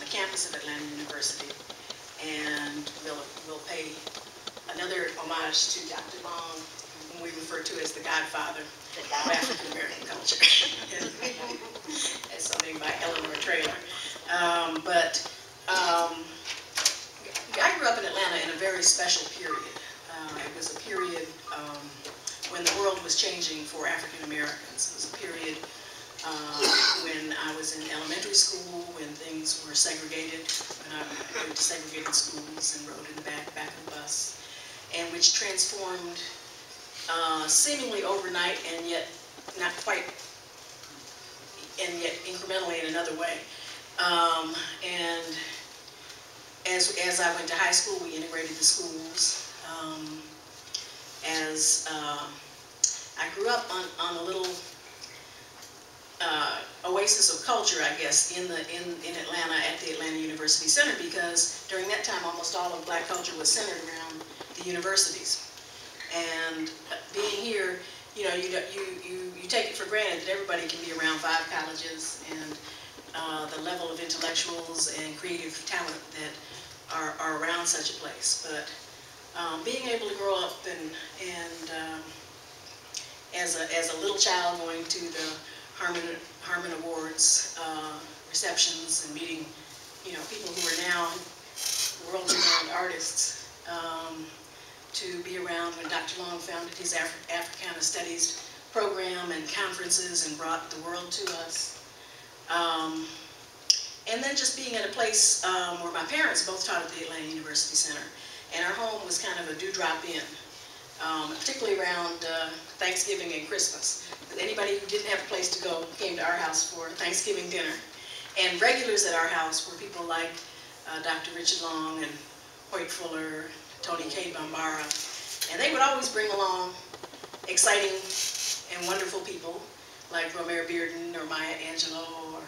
the campus of Atlanta University, and we'll pay another homage to Dr. Long, whom we refer to as the godfather of African American culture, as something by Eleanor Traylor. I grew up in Atlanta in a very special period. It was a period when the world was changing for African Americans. It was a period when I was in elementary school, when things were segregated, when I went to segregated schools and rode in the back of the bus, and which transformed seemingly overnight and yet not quite, and yet incrementally in another way. And as I went to high school, we integrated the schools. I grew up on a little oasis of culture, I guess, in Atlanta at the Atlanta University Center, because during that time almost all of black culture was centered around the universities. And being here, you know, you take it for granted that everybody can be around 5 colleges, and the level of intellectuals and creative talent that are around such a place. But being able to grow up and as a little child, going to the Harmon Awards receptions and meeting, you know, people who are now world-renowned artists, to be around when Dr. Long founded his Africana Studies program and conferences and brought the world to us. And then just being at a place where my parents both taught at the Atlanta University Center, and our home was kind of a dewdrop inn, particularly around Thanksgiving and Christmas. Anybody who didn't have a place to go came to our house for Thanksgiving dinner. And regulars at our house were people like Dr. Richard Long and Hoyt Fuller, Tony K. Bambara, and they would always bring along exciting and wonderful people like Romare Bearden or Maya Angelou or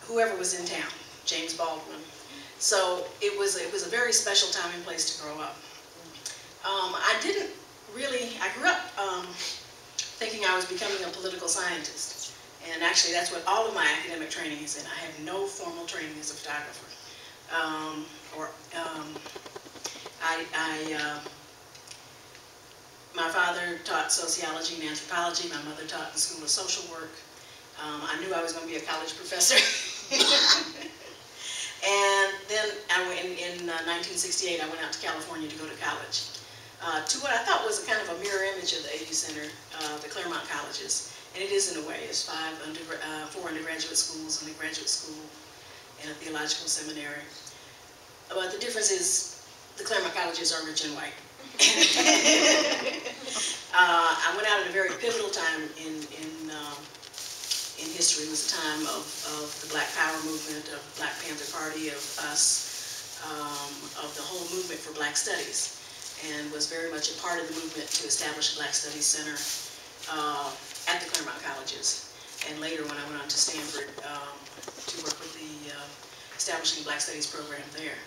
whoever was in town, James Baldwin. So it was a very special time and place to grow up. I grew up thinking I was becoming a political scientist, and actually that's what all of my academic training is in. I have no formal training as a photographer. My father taught sociology and anthropology. My mother taught in the School of Social Work. I knew I was going to be a college professor. And then in 1968, I went out to California to go to college, to what I thought was a kind of a mirror image of the AU Center, the Claremont colleges. And it is in a way. It's 4 undergraduate schools and a graduate school and a theological seminary. But the difference is the Claremont colleges are rich and white. I went out at a very pivotal time in history. It was a time of the Black Power movement, of Black Panther Party, of us, of the whole movement for Black Studies, and was very much a part of the movement to establish a Black Studies Center at the Claremont colleges. And later, when I went on to Stanford to work with the establishing Black Studies program there.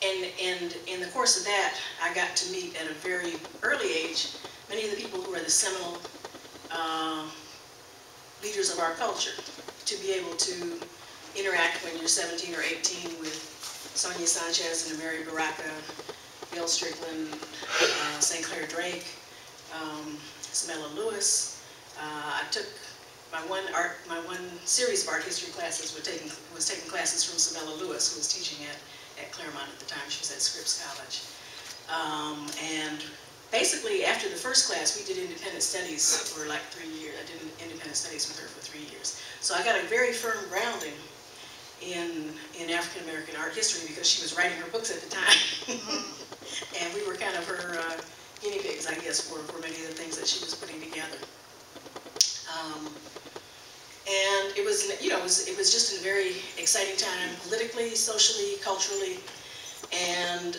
And in the course of that, I got to meet at a very early age many of the people who are the seminal leaders of our culture. To be able to interact when you're 17 or 18 with Sonia Sanchez and Mary Baraka, Bill Strickland, St. Clair Drake, Samela Lewis. I took my one series of art history classes was taking classes from Samela Lewis, who was teaching at Claremont at the time. She was at Scripps College. And basically, after the first class, we did independent studies for like 3 years. I did independent studies with her for 3 years. So I got a very firm grounding in African American art history because she was writing her books at the time. And we were kind of her guinea pigs, I guess, for many of the things that she was putting together. And it was, you know, it was just a very exciting time, politically, socially, culturally, and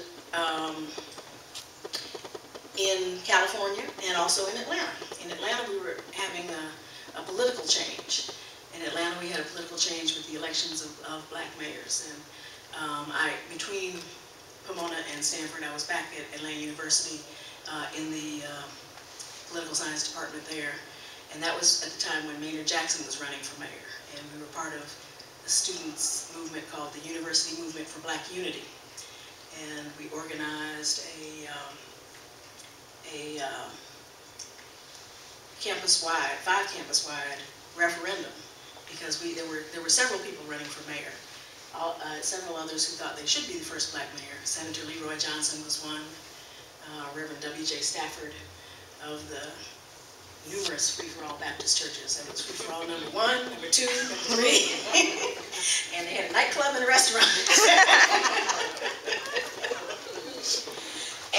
in California and also in Atlanta. In Atlanta, we were having a political change. In Atlanta, we had a political change with the elections of Black mayors. And between Pomona and Stanford, I was back at Atlanta University in the political science department there. And that was at the time when Maynard Jackson was running for mayor. And we were part of the students movement called the University Movement for Black Unity. And we organized a campus-wide, 5 campus-wide referendum, because there were several people running for mayor. Several others who thought they should be the first black mayor. Senator Leroy Johnson was one, Reverend W.J. Stafford of the numerous free-for-all Baptist churches. There was free-for-all number 1, number 2, number 3, and they had a nightclub and a restaurant.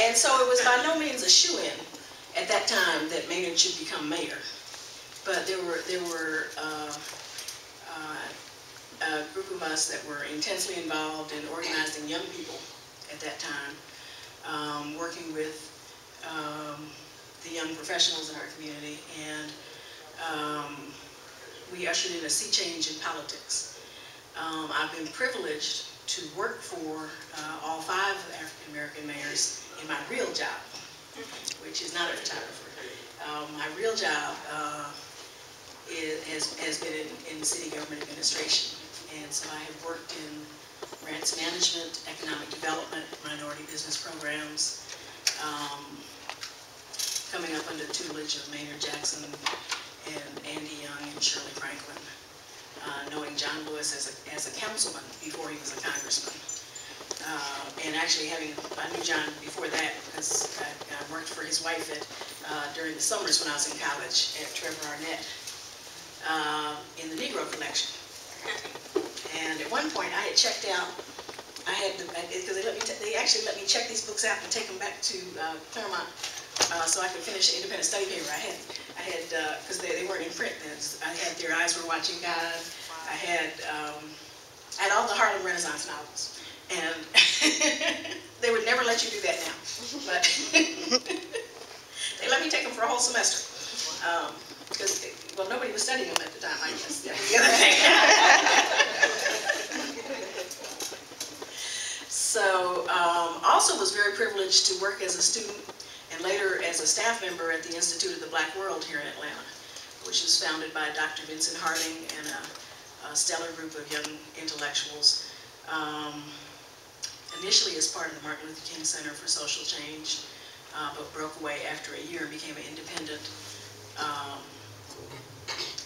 And so it was by no means a shoo-in at that time that Maynard should become mayor. But there were a group of us that were intensely involved in organizing young people at that time, working with the young professionals in our community, and we ushered in a sea change in politics. I've been privileged to work for all 5 African American mayors in my real job, which is not a photographer. My real job has been in city government administration, and so I have worked in grants management, economic development, minority business programs, coming up under the tutelage of Maynard Jackson and Andy Young and Shirley Franklin, knowing John Lewis as a councilman before he was a congressman. And actually I knew John before that because I worked for his wife during the summers when I was in college at Trevor Arnett in the Negro collection. And at one point I had checked out, because they actually let me check these books out and take them back to Claremont so I could finish an independent study paper. I had, because they weren't in print then, I had Their Eyes Were Watching God. I had all the Harlem Renaissance novels. And they would never let you do that now, but they let me take them for a whole semester. Because, well, nobody was studying them at the time, I guess. That was the other thing. So, also was very privileged to work as a student and later as a staff member at the Institute of the Black World here in Atlanta, which was founded by Dr. Vincent Harding and a stellar group of young intellectuals. Initially as part of the Martin Luther King Center for Social Change, but broke away after a year and became an independent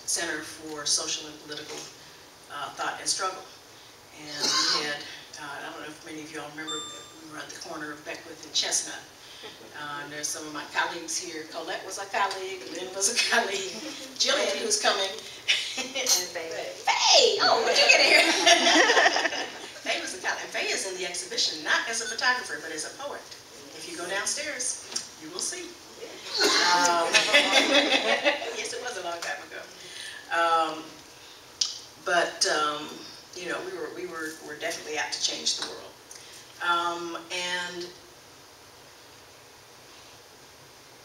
center for social and political thought and struggle. And we had, I don't know if many of you all remember, we were at the corner of Beckwith and Chestnut. And there's some of my colleagues here. Colette was a colleague, Lynn was a colleague, Jillian, who's coming, and Faye, oh, what'd you get here? Faye was a colleague. And Faye is in the exhibition, not as a photographer, but as a poet. If you go downstairs, you will see. Yes, it was a long time ago. You know, we were definitely out to change the world. And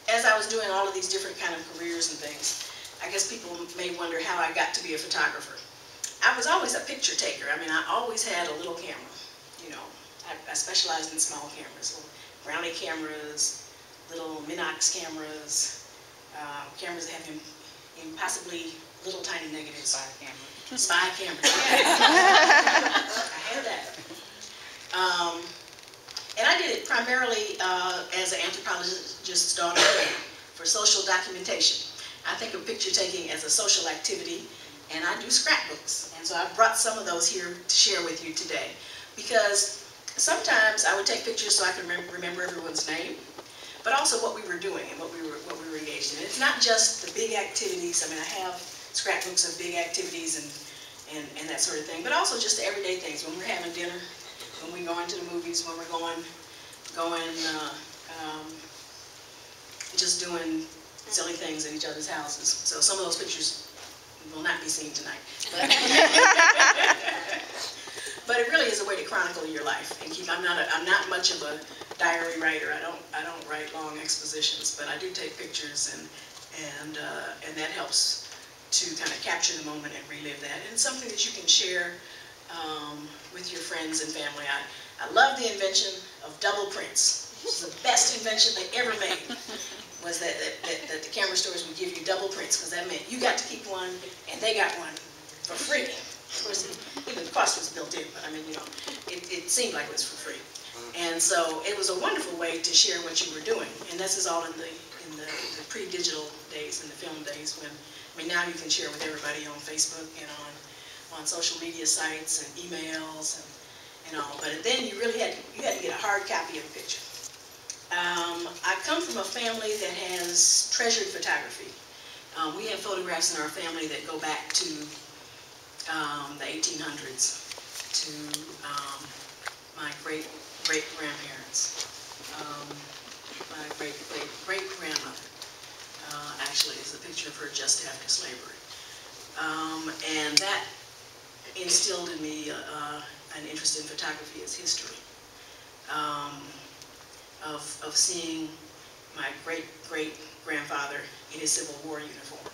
as I was doing all of these different kind of careers and things, I guess people may wonder how I got to be a photographer. I was always a picture taker. I mean, I always had a little camera. You know, I specialized in small cameras, little Brownie cameras, little Minox cameras, cameras that have impossibly little tiny negatives. Spy camera. Spy cameras. I had that. And I did it primarily as an anthropologist's daughter for social documentation. I think of picture taking as a social activity, and I do scrapbooks. And so I brought some of those here to share with you today. Because sometimes I would take pictures so I could remember everyone's name, but also what we were doing and what we were engaged in. It's not just the big activities. I mean, I have scrapbooks of big activities and that sort of thing, but also just the everyday things. When we're having dinner, when we go into the movies, when we're just doing silly things in each other's houses. So some of those pictures will not be seen tonight. But it really is a way to chronicle your life and keep. I'm not much of a diary writer. I don't write long expositions, but I do take pictures, and that helps to kind of capture the moment and relive that. And it's something that you can share with your friends and family. I love the invention of double prints. This is the best invention they ever made, was that the camera stores would give you double prints, because that meant you got to keep one and they got one for free. Of course, even the cost was built in, but I mean, you know, it seemed like it was for free. And so it was a wonderful way to share what you were doing. And this is all in the pre-digital days, in the film days, when, I mean, now you can share with everybody on Facebook and on social media sites and emails and all. But then you really had to get a hard copy of a picture. I come from a family that has treasured photography. We have photographs in our family that go back to the 1800s, to my great-great-grandparents. My great-great-great-grandmother actually is a picture of her just after slavery. And that instilled in me an interest in photography as history. Of seeing my great-great-grandfather in his Civil War uniform.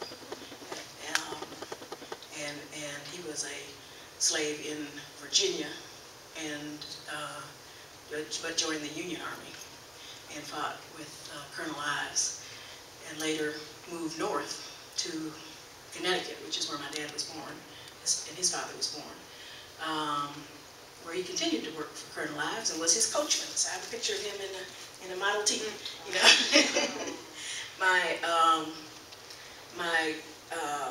And he was a slave in Virginia, but joined the Union Army and fought with Colonel Ives, and later moved north to Connecticut, which is where my dad was born, and his father was born, where he continued to work for Colonel Ives and was his coachman. So I have a picture of him in a Model T, you know. My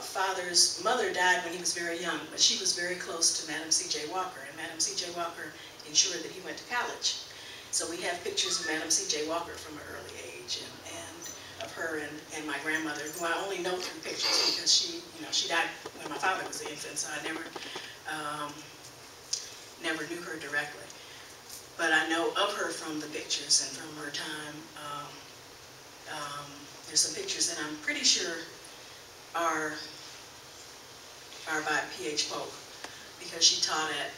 father's mother died when he was very young, but she was very close to Madam C.J. Walker, and Madam C.J. Walker ensured that he went to college. So we have pictures of Madam C.J. Walker from an early age, and of her and my grandmother, who I only know through pictures because she died when my father was an infant, so I never knew her directly. But I know of her from the pictures and from her time. There's some pictures that I'm pretty sure are by P.H. Pope, because she taught at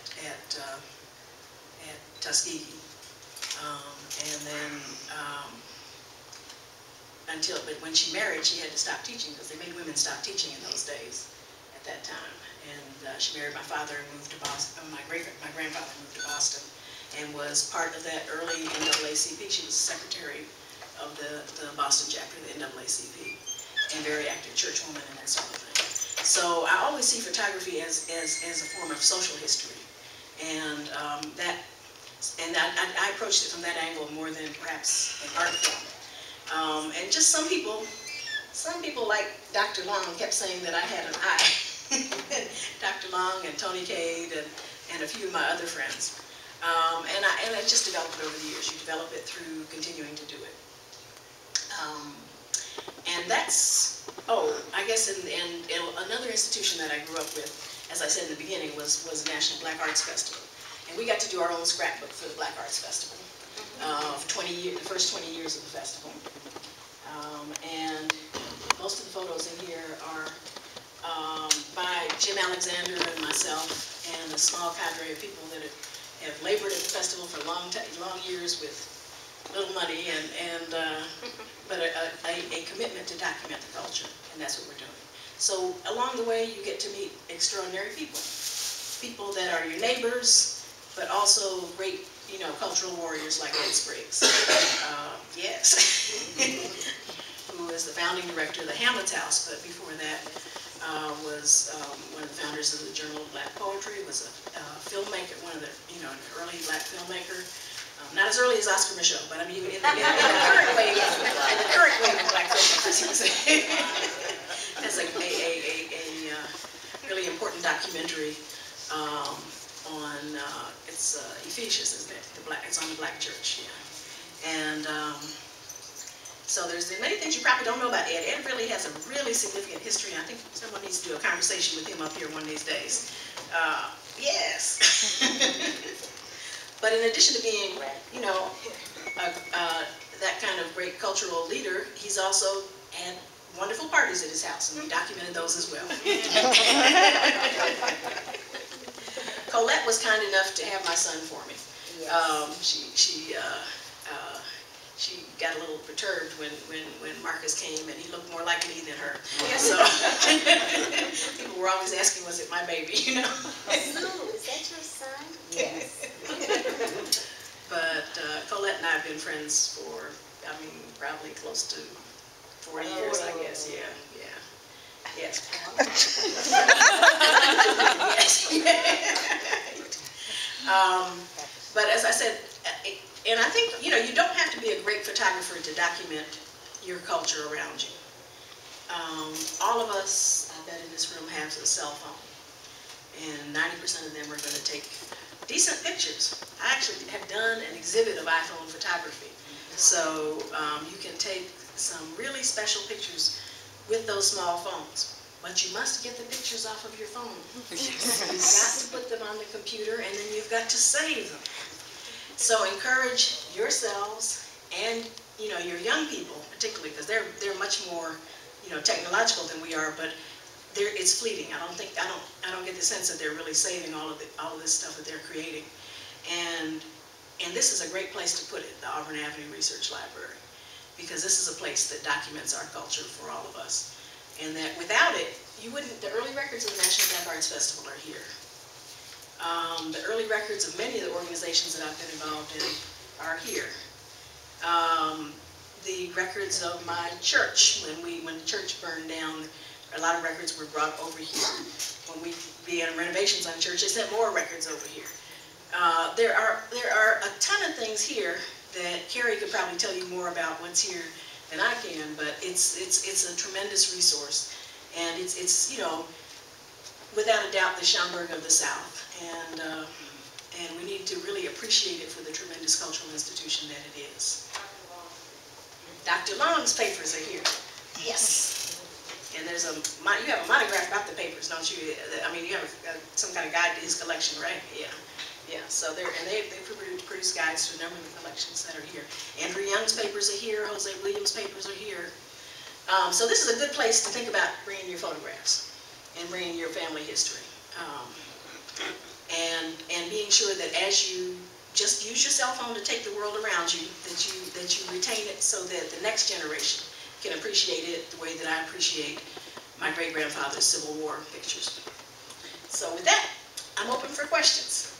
Tuskegee. And then but when she married, she had to stop teaching because they made women stop teaching in those days at that time. And she married my father and moved to Boston. My grandfather moved to Boston and was part of that early NAACP. She was secretary of the Boston chapter of the NAACP, and very active churchwoman and that sort of thing. So I always see photography as a form of social history, and I approached it from that angle more than perhaps an art form. And just some people like Dr. Long kept saying that I had an eye. Dr. Long and Tony Cade and a few of my other friends. And I just developed it over the years. You develop it through continuing to do it. And that's, I guess in another institution that I grew up with, as I said in the beginning, was the National Black Arts Festival. And we got to do our own scrapbook for the Black Arts Festival, the first 20 years of the festival. And most of the photos in here are by Jim Alexander and myself, and a small cadre of people that have labored at the festival for long years with little money, but a commitment to document the culture, and that's what we're doing. So along the way, you get to meet extraordinary people, people that are your neighbors, but also great, cultural warriors like Ed Spriggs, yes, who is the founding director of the Hamlet's House, but before that was one of the founders of the Journal of Black Poetry, was a filmmaker, one of the, an early black filmmaker. Not as early as Oscar Michaud, but I mean, in the current wave of black filmmakers, has a really important documentary on, it's Ephesians, isn't it? It's on the Black Church, yeah. And so there's many things you probably don't know about Ed. Ed really has a really significant history, and I think someone needs to do a conversation with him up here one of these days. Yes. But in addition to being, that kind of great cultural leader, he's also had wonderful parties at his house, and we documented those as well. Colette was kind enough to have my son for me. Yes. She got a little perturbed when Marcus came, and he looked more like me than her. So people were always asking, was it my baby, So, is that your son? Yes. But Colette and I have been friends for, probably close to 40 years, I guess. Yeah. Yes. But as I said, and I think, you know, you don't have to be a great photographer to document your culture around you. All of us, I bet in this room, have a cell phone. And 90% of them are going to take decent pictures. I actually have done an exhibit of iPhone photography. So you can take some really special pictures with those small phones. But you must get the pictures off of your phone. You've got to put them on the computer, and then you've got to save them. So encourage yourselves and, you know, your young people, particularly, because they're much more, you know, technological than we are, but it's fleeting. I don't get the sense that they're really saving all of this stuff that they're creating. And this is a great place to put it, the Auburn Avenue Research Library, because this is a place that documents our culture for all of us. And that without it, you wouldn't, the early records of the National Black Arts Festival are here. The early records of many of the organizations that I've been involved in are here. The records of my church, when the church burned down, a lot of records were brought over here. When we began renovations on church, they sent more records over here. There are a ton of things here that Carrie could probably tell you more about what's here than I can, but it's a tremendous resource, and it's you know, without a doubt, the Schaumburg of the South, and we need to really appreciate it for the tremendous cultural institution that it is. Dr. Long's papers are here. Yes. And there's you have a monograph about the papers, don't you? I mean, you have some kind of guide to his collection, right? Yeah. Yeah, so they produce guides to a number of the collections that are here. Andrew Young's papers are here, Jose Williams' papers are here. So this is a good place to think about bringing your photographs and bringing your family history. And being sure that as you just use your cell phone to take the world around you, that you retain it so that the next generation can appreciate it the way that I appreciate my great-grandfather's Civil War pictures. So with that, I'm open for questions.